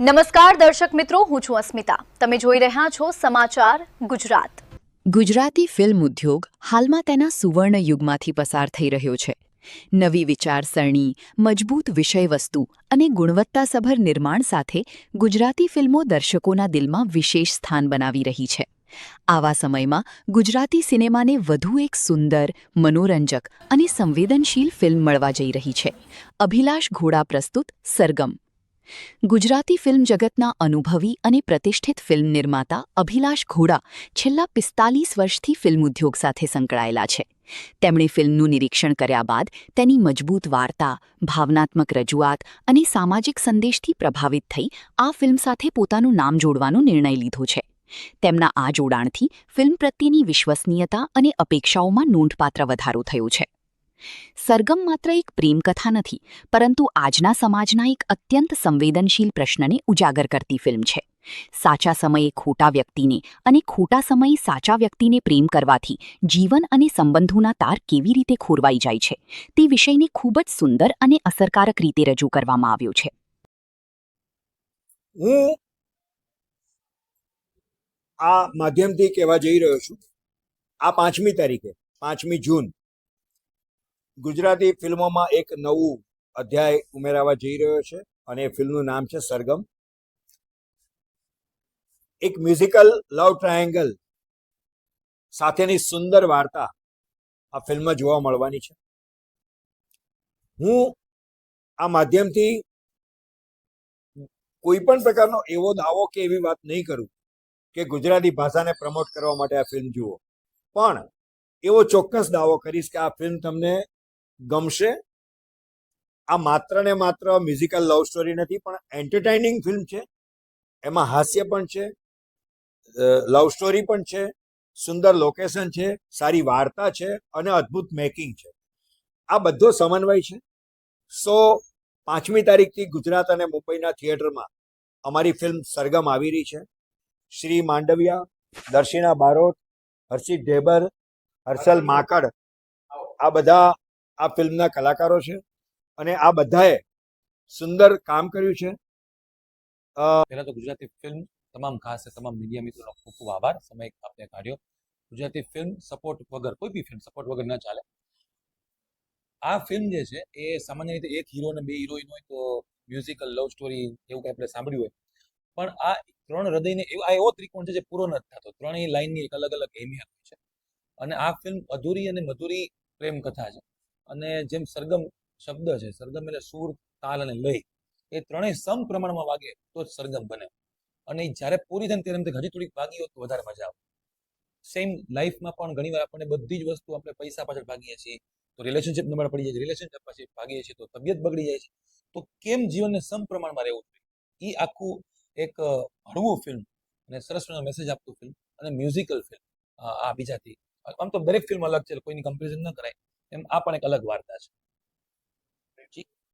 નમસ્કાર દર્શક મિત્રો, હું છું અસ્મિતા. તમે જોઈ રહ્યા છો સમાચાર ગુજરાત. ગુજરાતી ફિલ્મ ઉદ્યોગ હાલમાં તેના સુવર્ણ યુગમાંથી પસાર થઈ રહ્યો છે. નવી વિચારસરણી, મજબૂત વિષયવસ્તુ અને ગુણવત્તાસભર નિર્માણ સાથે ગુજરાતી ફિલ્મો દર્શકોના દિલમાં વિશેષ સ્થાન બનાવી રહી છે. આવા સમયમાં ગુજરાતી સિનેમાને વધુ એક સુંદર, મનોરંજક અને સંવેદનશીલ ફિલ્મ મળવા જઈ રહી છે. અભિલાષ ઘોડા પ્રસ્તુત સરગમ. ગુજરાતી ફિલ્મ જગતના અનુભવી અને પ્રતિષ્ઠિત ફિલ્મ નિર્માતા અભિલાષ ઘોડા છેલ્લા 45 વર્ષથી ફિલ્મ ઉદ્યોગ સાથે સંકળાયેલા છે. તેમણે ફિલ્મનું નિરીક્ષણ કર્યા બાદ તેની મજબૂત વાર્તા, ભાવનાત્મક રજૂઆત અને સામાજિક સંદેશથી પ્રભાવિત થઈ આ ફિલ્મ સાથે પોતાનું નામ જોડવાનો નિર્ણય લીધો છે. તેમના આ જોડાણથી ફિલ્મ પ્રત્યેની વિશ્વસનીયતા અને અપેક્ષાઓમાં નોંધપાત્ર વધારો થયો છે. સરગમ માત્ર એક પ્રેમકથા નથી, પરંતુ આજના સમાજના એક અત્યંત સંવેદનશીલ પ્રશ્નને ઉજાગર કરતી ફિલ્મ છે. સાચા સમયે ખોટા વ્યક્તિને અને ખોટા સમયે સાચા વ્યક્તિને પ્રેમ કરવાથી જીવન અને સંબંધોના તાર કેવી રીતે ખોરવાઈ જાય છે તે વિષયને ખૂબ જ સુંદર અને અસરકારક રીતે રજૂ કરવામાં આવ્યો છે. હું આ માધ્યમથી કહેવા જઈ રહ્યો છું, આ 5મી તારીખે 5મી જૂન ગુજરાતી ફિલ્મોમાં એક નવું અધ્યાય ઉમેરાવા જઈ રહ્યો છે અને એ ફિલ્મનું નામ છે સરગમ. એક મ્યુઝિકલ લવ ટ્રાયેંગલ સાથેની સુંદર વાર્તા આ ફિલ્મમાં જોવા મળવાની છે. હું આ માધ્યમથી કોઈ પણ પ્રકારનો એવો દાવો કે એવી વાત નહીં કરું કે ગુજરાતી ભાષાને પ્રમોટ કરવા માટે આ ફિલ્મ જુઓ, પણ એવો ચોક્કસ દાવો કરીશ કે આ ફિલ્મ તમને ગમશે. આ માત્ર ને માત્ર મ્યુઝિકલ લવ સ્ટોરી નથી, પણ એન્ટરટેનિંગ ફિલ્મ છે. એમાં હાસ્ય પણ છે, લવ સ્ટોરી પણ છે, સુંદર લોકેશન છે, સારી વાર્તા છે અને અદ્ભુત મેકિંગ છે. આ બધો સમન્વય છે. 5મી તારીખથી ગુજરાત અને મુંબઈના થિયેટરમાં અમારી ફિલ્મ સરગમ આવી રહી છે. શ્રી માંડવિયા, દર્શિના બારોટ, હર્ષિત ઢેબર, હર્ષલ માકડ, આ બધા આ ફિલ્મના કલાકારો છે અને આ બધાએ સુંદર કામ કર્યું છે. પહેલા તો ગુજરાતી ફિલ્મ તમામ ખાસ તમામ મીડિયા મિત્રોનો ખૂબ ખૂબ આભાર. સમય આપને કાઢ્યો. ગુજરાતી ફિલ્મ સપોર્ટ વગર, કોઈ બી ફિલ્મ સપોર્ટ વગર ન ચાલે. આ ફિલ્મ જે છે એ સામાન્ય રીતે એક હીરો અને 2 હિરોઈન હોય તો મ્યુઝિકલ લવ સ્ટોરી એવું કંઈ આપણે સાંભળ્યું હોય, પણ આ 3 હૃદયને આ એવો ત્રિકોણ છે જે પૂરો નથી થતો. 3 લાઈનની એક અલગ અલગ અહેમિયત છે અને આ ફિલ્મ અધૂરી અને મધુરી પ્રેમ કથા છે. અને જેમ સરગમ શબ્દ છે, સરગમ એટલે સૂર, તાલ અને લય, એ 3 સમ પ્રમાણમાં વાગે તો જ સરગમ બને. અને જ્યારે પૂરી થાય ત્યારે હજી થોડીક વાગી હોત તો વધારે મજા આવે. સેમ લાઈફમાં પણ ઘણીવાર આપણને બધી જ વસ્તુ આપણે પૈસા પાછળ ભાગીએ છીએ તો રિલેશનશિપ નબળા પડી જાય છે, રિલેશનશિપ પછી ભાગીએ છીએ તો તબિયત બગડી જાય છે. તો કેમ જીવનને સમ પ્રમાણમાં રહેવું જોઈએ, એ આખું એક હળવું ફિલ્મ અને સરસ મેસેજ આપતું ફિલ્મ અને મ્યુઝિકલ ફિલ્મ. આ બીજાથી આમ તો દરેક ફિલ્મ અલગ છે, કોઈની કમ્પેરિઝન ન કરાય, એમ આ પણ એક અલગ વાર્તા છે.